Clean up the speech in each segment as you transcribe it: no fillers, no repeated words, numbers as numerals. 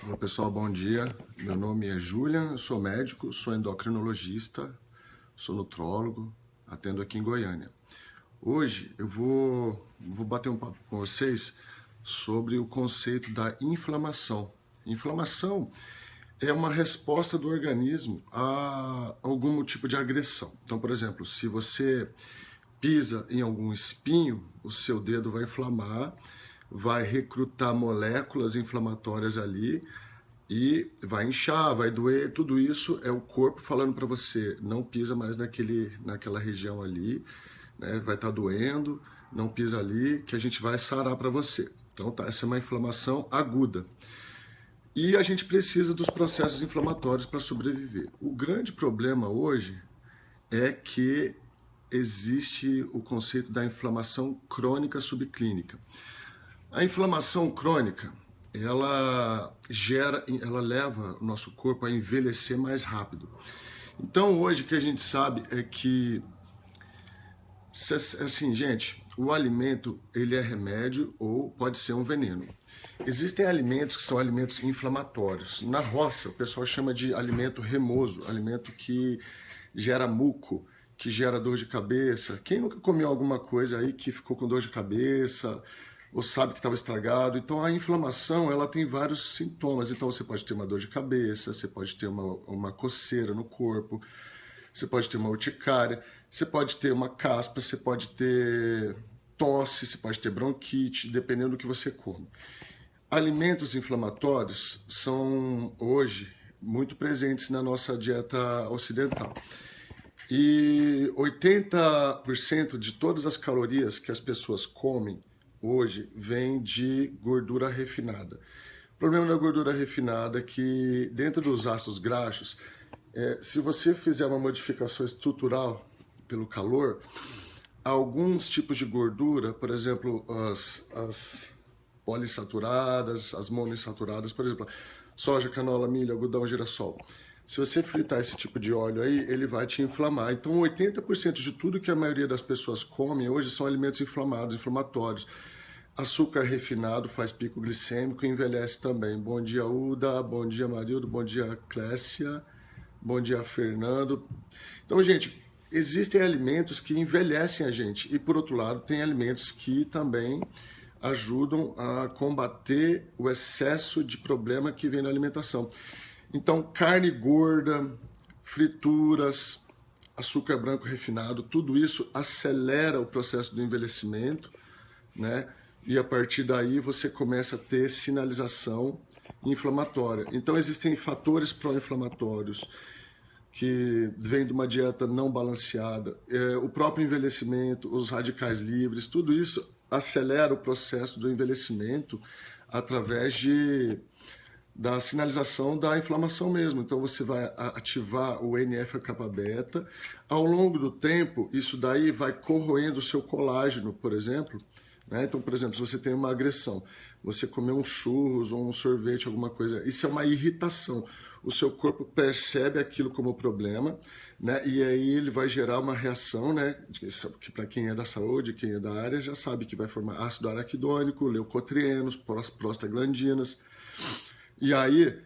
Olá pessoal, bom dia. Meu nome é Julian, eu sou médico, sou endocrinologista, sou nutrólogo, atendo aqui em Goiânia. Hoje eu vou bater um papo com vocês sobre o conceito da inflamação. Inflamação é uma resposta do organismo a algum tipo de agressão. Então, por exemplo, se você pisa em algum espinho, o seu dedo vai inflamar, vai recrutar moléculas inflamatórias ali e vai inchar, vai doer. Tudo isso é o corpo falando para você, não pisa mais naquela região ali, né? Vai estar doendo, não pisa ali, que a gente vai sarar para você. Então, tá, essa é uma inflamação aguda. E a gente precisa dos processos inflamatórios para sobreviver. O grande problema hoje é que existe o conceito da inflamação crônica subclínica. A inflamação crônica, ela leva o nosso corpo a envelhecer mais rápido. Então hoje o que a gente sabe é que, assim, gente, o alimento ele é remédio ou pode ser um veneno. Existem alimentos que são alimentos inflamatórios. Na roça, o pessoal chama de alimento remoso, alimento que gera muco, que gera dor de cabeça. Quem nunca comeu alguma coisa aí que ficou com dor de cabeça, ou sabe que estava estragado? Então a inflamação ela tem vários sintomas. Então você pode ter uma dor de cabeça, você pode ter uma coceira no corpo, você pode ter uma urticária, você pode ter uma caspa, você pode ter tosse, você pode ter bronquite, dependendo do que você come. Alimentos inflamatórios são hoje muito presentes na nossa dieta ocidental. E 80% de todas as calorias que as pessoas comem hoje vem de gordura refinada. O problema da gordura refinada é que dentro dos ácidos graxos, se você fizer uma modificação estrutural pelo calor, alguns tipos de gordura, por exemplo, as poliinsaturadas, as monoinsaturadas, por exemplo, soja, canola, milho, algodão, girassol. Se você fritar esse tipo de óleo aí, ele vai te inflamar. Então, 80% de tudo que a maioria das pessoas come hoje são alimentos inflamados, inflamatórios. Açúcar refinado faz pico glicêmico e envelhece também. Bom dia, Uda. Bom dia, Marildo. Bom dia, Clécia. Bom dia, Fernando. Então, gente, existem alimentos que envelhecem a gente. E, por outro lado, tem alimentos que também ajudam a combater o excesso de problema que vem na alimentação. Então, carne gorda, frituras, açúcar branco refinado, tudo isso acelera o processo do envelhecimento, né? E a partir daí você começa a ter sinalização inflamatória. Então, existem fatores pró-inflamatórios que vêm de uma dieta não balanceada, o próprio envelhecimento, os radicais livres, tudo isso acelera o processo do envelhecimento através da sinalização da inflamação mesmo. Então você vai ativar o NF-kappa-beta. Ao longo do tempo, isso daí vai corroendo o seu colágeno, por exemplo. Né? Então, por exemplo, se você tem uma agressão, você comeu um churros ou um sorvete, alguma coisa, isso é uma irritação. O seu corpo percebe aquilo como problema, né? E aí ele vai gerar uma reação, né? Que para quem é da saúde, quem é da área, já sabe que vai formar ácido araquidônico, leucotrienos, prostaglandinas. E aí,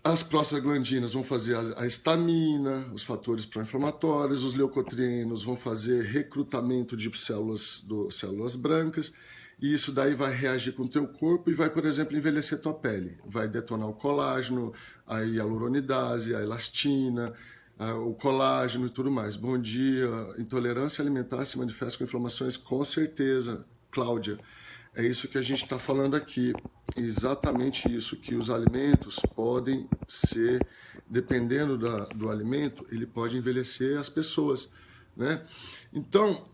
as prostaglandinas vão fazer a histamina, os fatores pró-inflamatórios, os leucotrienos vão fazer recrutamento de células brancas, e isso daí vai reagir com o teu corpo e vai, por exemplo, envelhecer tua pele. Vai detonar o colágeno, a hialuronidase, a elastina, o colágeno e tudo mais. Bom dia. Intolerância alimentar se manifesta com inflamações? Com certeza, Cláudia. É isso que a gente está falando aqui, exatamente isso, que os alimentos podem ser, dependendo do alimento, ele pode envelhecer as pessoas, né? Então,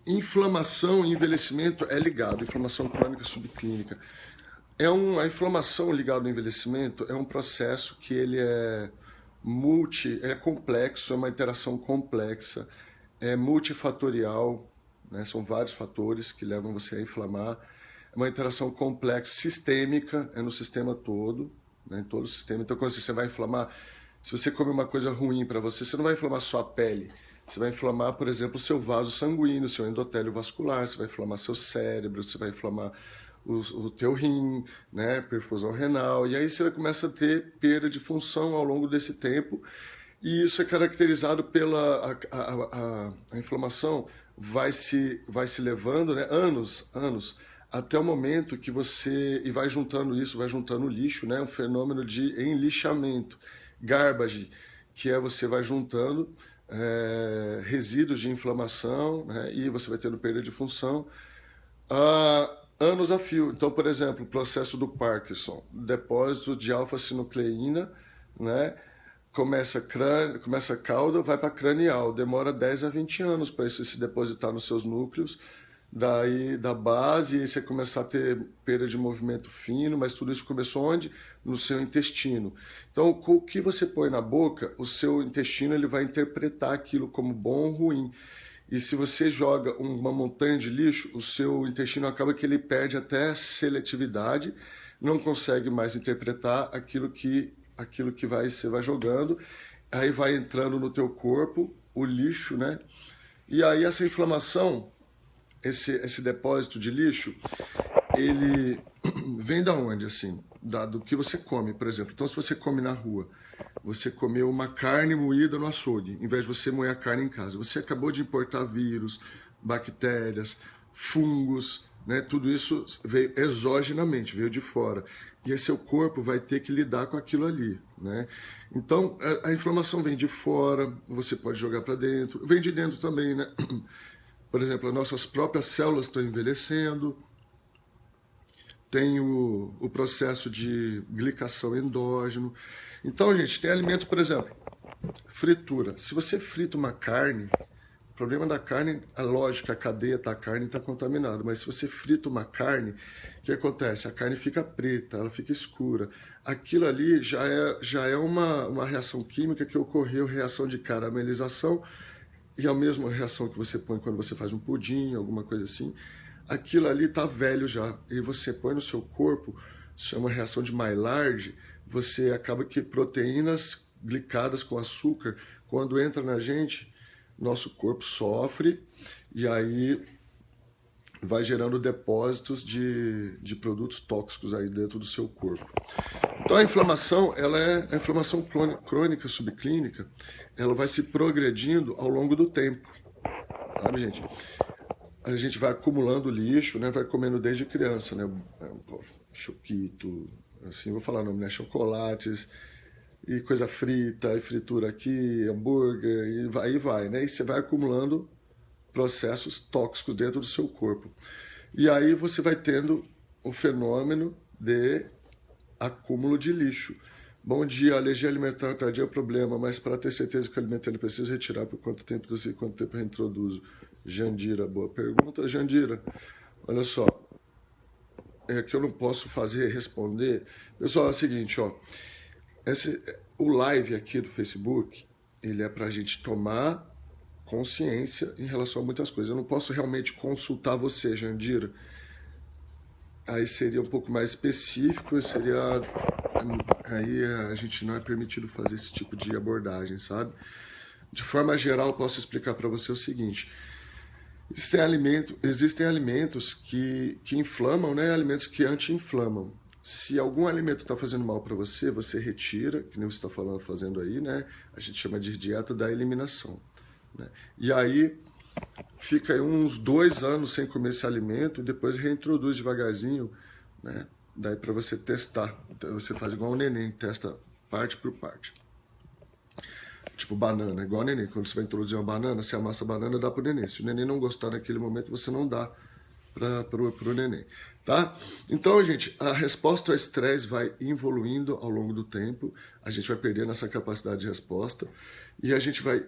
inflamação e envelhecimento é ligado, inflamação crônica subclínica. A inflamação ligada ao envelhecimento é um processo que ele é complexo, é uma interação complexa, é multifatorial, né? São vários fatores que levam você a inflamar. É uma interação complexa, sistêmica, é no sistema todo, né, em todo o sistema. Então, quando você vai inflamar, se você come uma coisa ruim para você, você não vai inflamar só a pele. Você vai inflamar, por exemplo, o seu vaso sanguíneo, seu endotélio vascular, você vai inflamar seu cérebro, você vai inflamar o teu rim, né, perfusão renal, e aí você começa a ter perda de função ao longo desse tempo, e isso é caracterizado pela a inflamação vai se levando, né, anos, até o momento que você, e vai juntando isso, vai juntando lixo, né, um fenômeno de enlixamento, garbage, que é você vai juntando resíduos de inflamação, né, e você vai tendo perda de função, anos a fio. Então, por exemplo, o processo do Parkinson, depósito de alfa-sinucleína, né? Começa cauda, vai para cranial, demora 10 a 20 anos para isso se depositar nos seus núcleos, daí da base, e aí você começar a ter perda de movimento fino, mas tudo isso começou onde? No seu intestino. Então, o que você põe na boca, o seu intestino ele vai interpretar aquilo como bom ou ruim. E se você joga uma montanha de lixo, o seu intestino acaba que ele perde até seletividade, não consegue mais interpretar aquilo que você vai jogando, aí vai entrando no teu corpo o lixo, né? E aí essa inflamação, esse depósito de lixo, ele vem da onde, assim? Do que você come, por exemplo. Então, se você come na rua, você comeu uma carne moída no açougue, em vez de você moer a carne em casa, você acabou de importar vírus, bactérias, fungos, né? Tudo isso veio exogenamente, veio de fora. E aí seu corpo vai ter que lidar com aquilo ali, né? Então, a inflamação vem de fora, você pode jogar para dentro, vem de dentro também, né? Por exemplo, as nossas próprias células estão envelhecendo, tem o processo de glicação endógeno. Então, gente, tem alimentos, por exemplo, fritura. Se você frita uma carne, o problema da carne, é lógico que a cadeia da carne está contaminada, mas se você frita uma carne, o que acontece? A carne fica preta, ela fica escura. Aquilo ali já é uma reação química que ocorreu, reação de caramelização, e a mesma reação que você põe quando você faz um pudim, alguma coisa assim. Aquilo ali está velho já, e você põe no seu corpo, chama reação de Maillard, você acaba que proteínas glicadas com açúcar, quando entra na gente, nosso corpo sofre, e aí vai gerando depósitos de produtos tóxicos aí dentro do seu corpo. Então a inflamação, a inflamação crônica subclínica, ela vai se progredindo ao longo do tempo, sabe, gente? A gente vai acumulando lixo, né? Vai comendo desde criança, né? Choquito, assim, vou falar o nome, né? Chocolates, e coisa frita, e fritura aqui, hambúrguer, e aí vai, né? E você vai acumulando processos tóxicos dentro do seu corpo. E aí você vai tendo o fenômeno de acúmulo de lixo. Bom dia, alergia alimentar tardia é problema, mas para ter certeza que o alimento ele precisa retirar por quanto tempo eu reintroduzo? Jandira, boa pergunta. Jandira, olha só, é que eu não posso responder. Pessoal, é o seguinte, ó, o live aqui do Facebook, ele é para a gente tomar consciência em relação a muitas coisas. Eu não posso realmente consultar você, Jandira. Aí seria um pouco mais específico, aí a gente não é permitido fazer esse tipo de abordagem, sabe? De forma geral, eu posso explicar para você o seguinte: existem alimentos que inflamam, né? Alimentos que anti-inflamam. Se algum alimento está fazendo mal para você, você retira, que nem você está fazendo aí, né? A gente chama de dieta da eliminação, né? E aí fica aí uns 2 anos sem comer esse alimento e depois reintroduz devagarzinho, né? Daí para você testar. Então você faz igual um neném, testa parte por parte. Tipo banana, igual o neném. Quando você vai introduzir uma banana, você amassa a banana e dá pro neném. Se o neném não gostar naquele momento, você não dá pro neném, tá? Então, gente, a resposta ao estresse vai evoluindo ao longo do tempo, a gente vai perdendo essa capacidade de resposta e a gente vai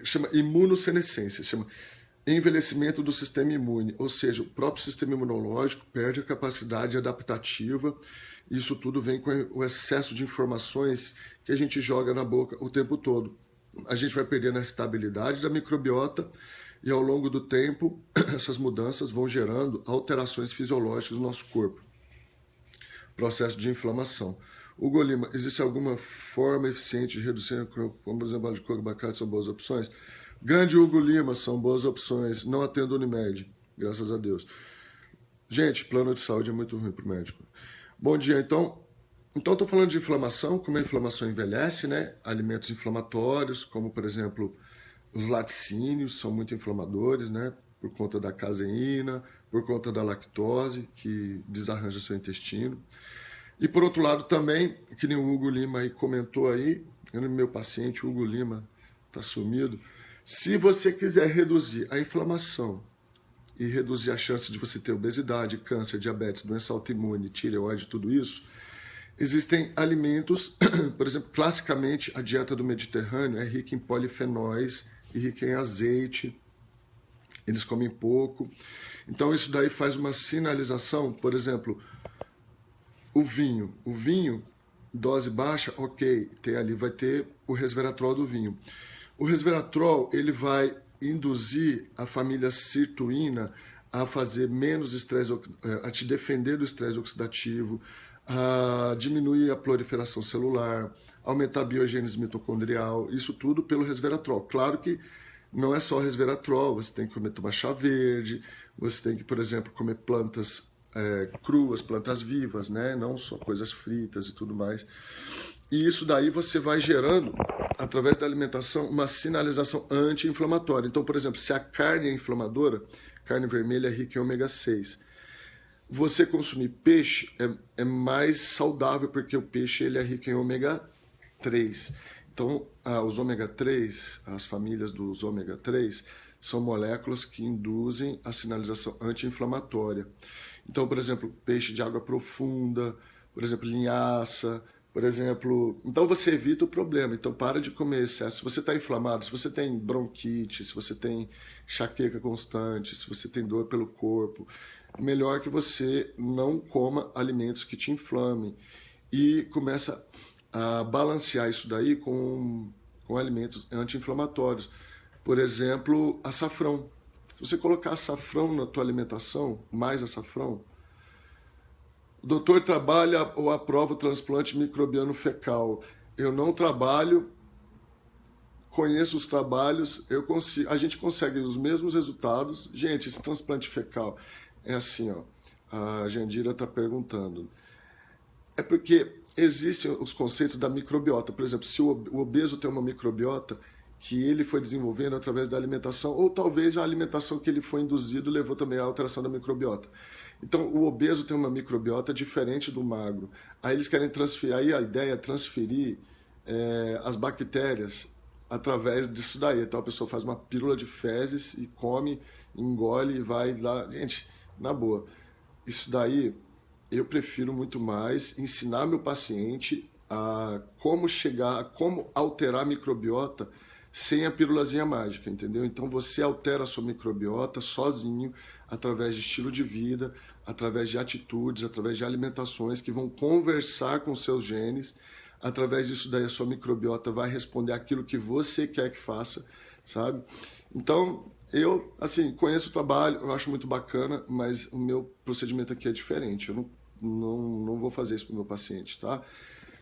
chama imunossenescência, chama envelhecimento do sistema imune, ou seja, o próprio sistema imunológico perde a capacidade adaptativa. Isso tudo vem com o excesso de informações que a gente joga na boca o tempo todo. A gente vai perdendo a estabilidade da microbiota e ao longo do tempo essas mudanças vão gerando alterações fisiológicas no nosso corpo. Processo de inflamação. Hugo Lima, existe alguma forma eficiente de reduzir, como por exemplo, de coco, abacate, são boas opções? Grande Hugo Lima, são boas opções. Não atendo Unimed, graças a Deus. Gente, plano de saúde é muito ruim para o médico. Bom dia, então estou falando de inflamação, como a inflamação envelhece, né? Alimentos inflamatórios, como por exemplo os laticínios, são muito inflamadores, né? Por conta da caseína, por conta da lactose, que desarranja seu intestino. E por outro lado também, que nem o Hugo Lima aí comentou aí, meu paciente, o Hugo Lima, está sumido. Se você quiser reduzir a inflamação e reduzir a chance de você ter obesidade, câncer, diabetes, doença autoimune, tireoide, tudo isso, existem alimentos, por exemplo, classicamente a dieta do Mediterrâneo é rica em polifenóis e rica em azeite, eles comem pouco. Então isso daí faz uma sinalização, por exemplo, o vinho, dose baixa, ok, tem ali, vai ter o resveratrol do vinho. O resveratrol, ele vai induzir a família sirtuína a fazer menos estresse, a te defender do estresse oxidativo, a diminuir a proliferação celular, aumentar a biogênese mitocondrial, isso tudo pelo resveratrol. Claro que não é só resveratrol, você tem que tomar chá verde, você tem que, por exemplo, comer plantas cruas, plantas vivas, né? Não só coisas fritas e tudo mais. E isso daí você vai gerando, através da alimentação, uma sinalização anti-inflamatória. Então, por exemplo, se a carne é inflamadora, carne vermelha é rica em ômega 6. Você consumir peixe é mais saudável, porque o peixe ele é rico em ômega 3. Então, os ômega 3, as famílias dos ômega 3, são moléculas que induzem a sinalização anti-inflamatória. Então, por exemplo, peixe de água profunda, por exemplo, linhaça, por exemplo... Então você evita o problema, então para de comer excesso. Se você está inflamado, se você tem bronquite, se você tem enxaqueca constante, se você tem dor pelo corpo, melhor que você não coma alimentos que te inflamem. E começa a balancear isso daí com alimentos anti-inflamatórios. Por exemplo, açafrão. Se você colocar açafrão na tua alimentação, mais açafrão, o doutor trabalha ou aprova o transplante microbiano fecal. Eu não trabalho, conheço os trabalhos, a gente consegue os mesmos resultados. Gente, esse transplante fecal é assim, ó, a Jandira está perguntando. É porque existem os conceitos da microbiota. Por exemplo, se o obeso tem uma microbiota que ele foi desenvolvendo através da alimentação, ou talvez a alimentação que ele foi induzido levou também à alteração da microbiota. Então, o obeso tem uma microbiota diferente do magro. Aí eles querem transferir, aí a ideia é transferir as bactérias através disso daí. Então, a pessoa faz uma pílula de fezes e come, engole e vai lá. Gente, na boa, isso daí eu prefiro muito mais ensinar meu paciente a como alterar a microbiota sem a pílulazinha mágica, entendeu? Então você altera a sua microbiota sozinho, através de estilo de vida, através de atitudes, através de alimentações que vão conversar com seus genes. Através disso daí a sua microbiota vai responder aquilo que você quer que faça, sabe? Então, eu, assim, conheço o trabalho, eu acho muito bacana, mas o meu procedimento aqui é diferente. Eu não vou fazer isso para o meu paciente, tá?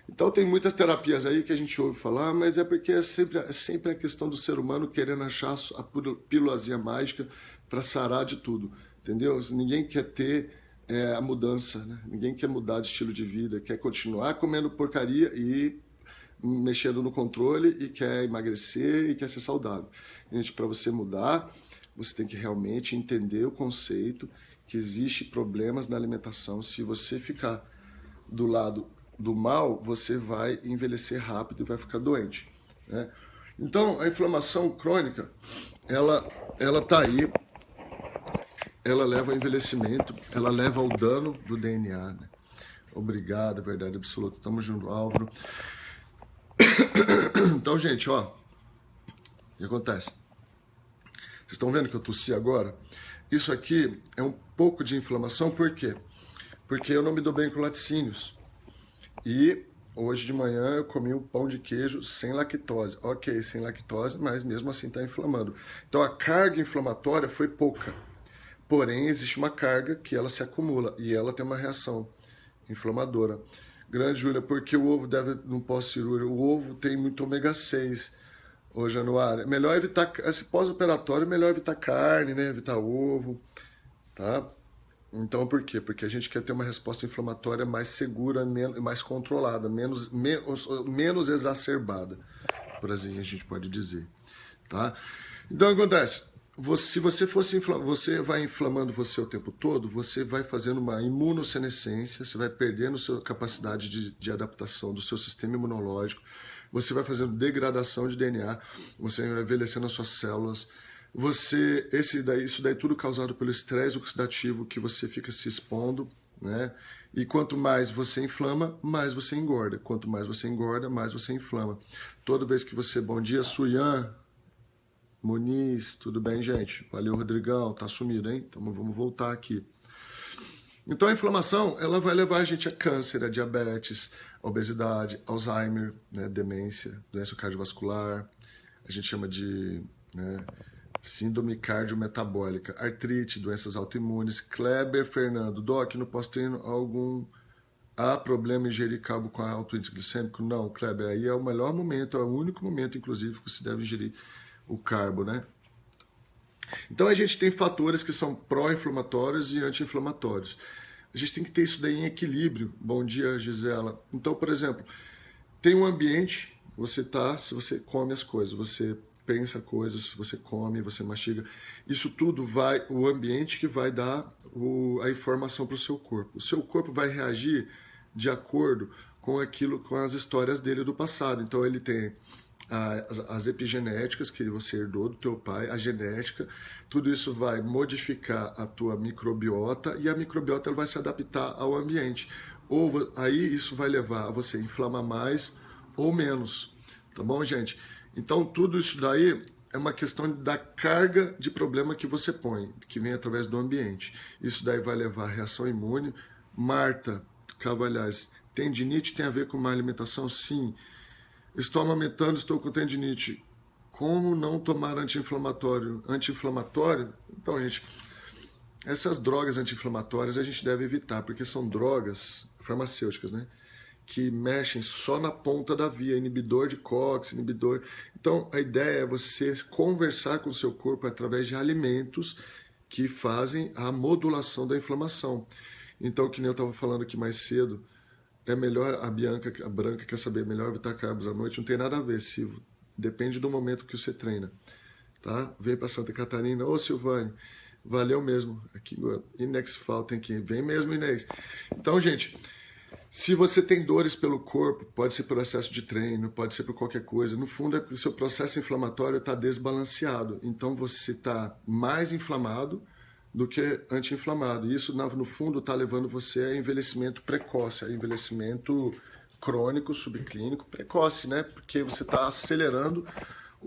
Então tem muitas terapias aí que a gente ouve falar, mas é porque é sempre a questão do ser humano querendo achar a pílulazinha mágica para sarar de tudo, entendeu? Ninguém quer ter a mudança, né? Ninguém quer mudar de estilo de vida, quer continuar comendo porcaria e mexendo no controle e quer emagrecer e quer ser saudável. Gente, para você mudar, você tem que realmente entender o conceito que existe problemas na alimentação. Se você ficar do lado do mal, você vai envelhecer rápido e vai ficar doente, né? Então, a inflamação crônica, ela tá aí, ela leva ao envelhecimento, ela leva ao dano do DNA, né? Obrigado, verdade absoluta. Tamo junto, Álvaro. Então, gente, ó, o que acontece? Vocês estão vendo que eu tossi agora? Isso aqui é um pouco de inflamação, por quê? Porque eu não me dou bem com laticínios. E hoje de manhã eu comi um pão de queijo sem lactose. Ok, sem lactose, mas mesmo assim está inflamando. Então a carga inflamatória foi pouca. Porém, existe uma carga que ela se acumula e ela tem uma reação inflamadora. Grande Júlia, porque o ovo deve, no pós-cirúrgico, o ovo tem muito ômega 6, ô Januário. Melhor evitar, esse pós-operatório, melhor evitar carne, né? Evitar ovo, tá? Então, por quê? Porque a gente quer ter uma resposta inflamatória mais segura, mais controlada, menos exacerbada, por assim a gente pode dizer, tá? Então, o que acontece? Se você você vai inflamando você o tempo todo, você vai fazendo uma imunossenescência, você vai perdendo sua capacidade de adaptação do seu sistema imunológico, você vai fazendo degradação de DNA, você vai envelhecendo as suas células, isso daí tudo causado pelo estresse oxidativo que você fica se expondo, né? E quanto mais você inflama, mais você engorda. Quanto mais você engorda, mais você inflama. Toda vez que você... Bom dia, Suyan Muniz, tudo bem, gente? Valeu, Rodrigão, tá sumido, hein? Então vamos voltar aqui. Então a inflamação, ela vai levar a gente a câncer, a diabetes, a obesidade, Alzheimer, né, demência, doença cardiovascular, a gente chama de... né, síndrome cardiometabólica, artrite, doenças autoimunes. Kleber Fernando, Doc, no pós-treino há problema em ingerir carbo com alto índice glicêmico? Não, Kleber, aí é o melhor momento, é o único momento, inclusive, que você deve ingerir o carbo, né? Então a gente tem fatores que são pró-inflamatórios e anti-inflamatórios. A gente tem que ter isso daí em equilíbrio. Bom dia, Gisela. Então, por exemplo, tem um ambiente, se você come as coisas, você pensa coisas, você come, você mastiga, isso tudo o ambiente que vai dar a informação para o seu corpo. O seu corpo vai reagir de acordo com com as histórias dele do passado. Então ele tem as epigenéticas que você herdou do teu pai, a genética, tudo isso vai modificar a tua microbiota e a microbiota ela vai se adaptar ao ambiente. Aí isso vai levar a você inflamar mais ou menos, tá bom, gente? Então, tudo isso daí é uma questão da carga de problema que você põe, que vem através do ambiente. Isso daí vai levar a reação imune. Marta Cavalhais, tendinite tem a ver com má alimentação? Sim. Estou amamentando, estou com tendinite. Como não tomar anti-inflamatório? Anti-inflamatório? Então, gente, essas drogas anti-inflamatórias a gente deve evitar, porque são drogas farmacêuticas, né? Que mexem só na ponta da via, inibidor de COX, inibidor... Então, a ideia é você conversar com o seu corpo através de alimentos que fazem a modulação da inflamação. Então, que nem eu estava falando aqui mais cedo, é melhor, a Branca quer saber, melhor evitar carbos à noite, não tem nada a ver, depende do momento que você treina, tá? Vem para Santa Catarina, ô Silvane, valeu mesmo, aqui, Inex Falten aqui, vem mesmo, Inês. Então, gente... Se você tem dores pelo corpo, pode ser por excesso de treino, pode ser por qualquer coisa. No fundo, o seu processo inflamatório está desbalanceado. Então, você está mais inflamado do que anti-inflamado. E isso, no fundo, está levando você a envelhecimento precoce, a envelhecimento crônico, subclínico, precoce, né? Porque você está acelerando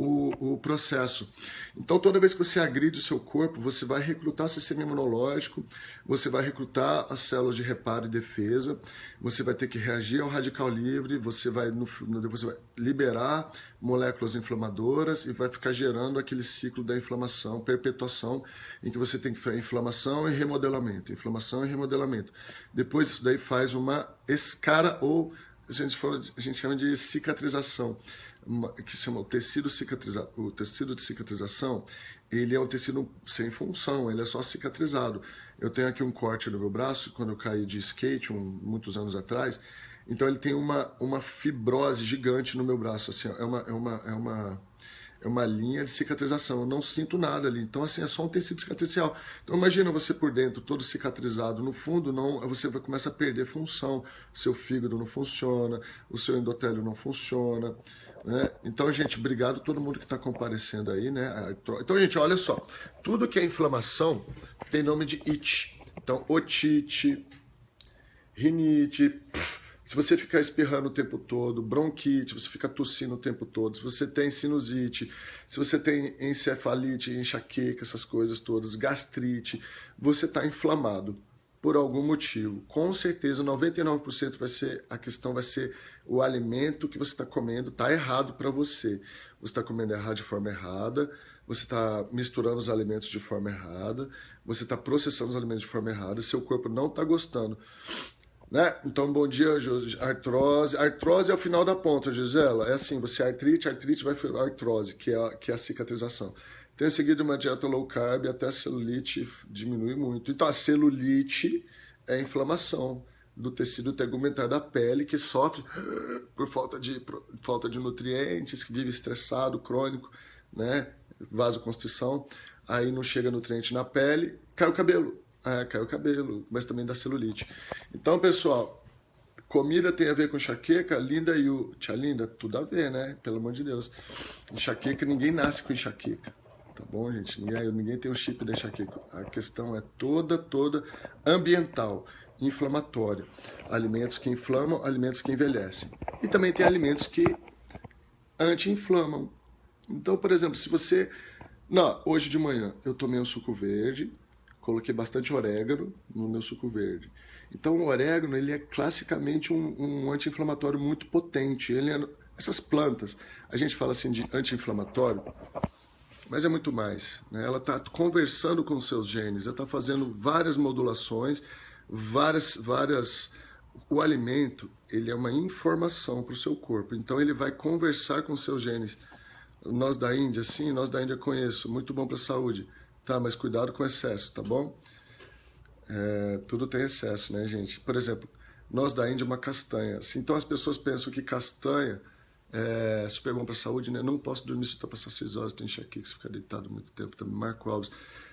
o processo. Então, toda vez que você agride o seu corpo, você vai recrutar sistema imunológico, você vai recrutar as células de reparo e defesa, você vai ter que reagir ao radical livre, você vai liberar moléculas inflamadoras e vai ficar gerando aquele ciclo da inflamação, perpetuação, em que você tem que fazer inflamação e remodelamento, inflamação e remodelamento. Depois isso daí faz uma escara ou a gente chama de cicatrização, que se chama o tecido cicatrizado. O tecido de cicatrização, ele é um tecido sem função, ele é só cicatrizado. Eu tenho aqui um corte no meu braço, quando eu caí de skate, muitos anos atrás, então ele tem uma fibrose gigante no meu braço, assim, é uma linha de cicatrização, eu não sinto nada ali, então assim, é só um tecido cicatricial. Então imagina você por dentro, todo cicatrizado, no fundo você começa a perder função, seu fígado não funciona, o seu endotélio não funciona, né? Então, gente, obrigado a todo mundo que está comparecendo aí, né? Então, gente, olha só, tudo que é inflamação tem nome de it. Então, otite, rinite, se você ficar espirrando o tempo todo, bronquite, você fica tossindo o tempo todo, se você tem sinusite, se você tem encefalite, enxaqueca, essas coisas todas, gastrite, você está inflamado por algum motivo. Com certeza, 99% a questão vai ser o alimento que você está comendo está errado para você. Você está comendo errado de forma errada, você está misturando os alimentos de forma errada, você está processando os alimentos de forma errada, seu corpo não está gostando. Né? Então, bom dia, artrose. Artrose é o final da ponta, Gisela. É assim, você artrite vai para artrose, que é a cicatrização. tenho seguido uma dieta low carb e até a celulite diminui muito. Então a celulite é a inflamação do tecido tegumentar da pele que sofre por falta de nutrientes, que vive estressado, crônico, né? Vasoconstrição, aí não chega nutriente na pele, cai o cabelo. Cai o cabelo, mas também dá celulite. Então, pessoal, comida tem a ver com enxaqueca? Linda e o... Tia Linda, tudo a ver, né? Pelo amor de Deus. Enxaqueca, ninguém nasce com enxaqueca. Tá bom, gente? Ninguém tem o chip da enxaqueca. A questão é toda ambiental, inflamatória. Alimentos que inflamam, alimentos que envelhecem. E também tem alimentos que anti-inflamam. Então, por exemplo, se você... Não, hoje de manhã eu tomei um suco verde, coloquei bastante orégano no meu suco verde. Então o orégano, ele é classicamente um anti-inflamatório muito potente. Essas plantas, a gente fala assim de anti-inflamatório, mas é muito mais, né? Ela está conversando com os seus genes, ela está fazendo várias modulações, O alimento, ele é uma informação para o seu corpo, então ele vai conversar com os seus genes. Nós da Índia, sim, nós da Índia conheço, muito bom para a saúde. Tá, mas cuidado com excesso, tá bom? Tudo tem excesso, né, gente? Por exemplo, nós da Índia, uma castanha. Então as pessoas pensam que castanha é super bom para a saúde, né? Não posso dormir se eu estou passando 6 horas, tenho enxaqueca, se ficar deitado muito tempo. Também Marco Alves.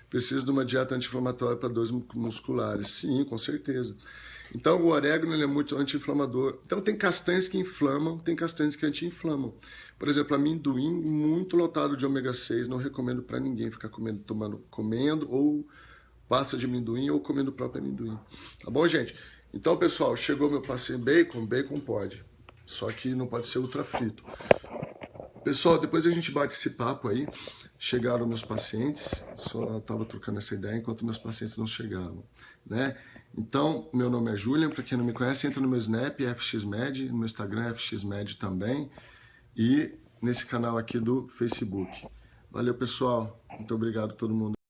Preciso de uma dieta anti-inflamatória para dores musculares. Sim, com certeza. Então o orégano, ele é muito anti-inflamador. Então tem castanhas que inflamam, tem castanhas que anti-inflamam. Por exemplo, amendoim muito lotado de ômega 6, não recomendo para ninguém ficar comendo ou pasta de amendoim ou comendo o próprio amendoim. Tá bom, gente? Então, pessoal, chegou meu paciente bacon pode. Só que não pode ser ultra frito. Pessoal, depois a gente bate esse papo aí. Chegaram meus pacientes, só estava trocando essa ideia enquanto meus pacientes não chegavam, né? Então, meu nome é Julian, para quem não me conhece, entra no meu Snap, FXMed, no meu Instagram, FXMed também, e nesse canal aqui do Facebook. Valeu, pessoal. Muito obrigado a todo mundo.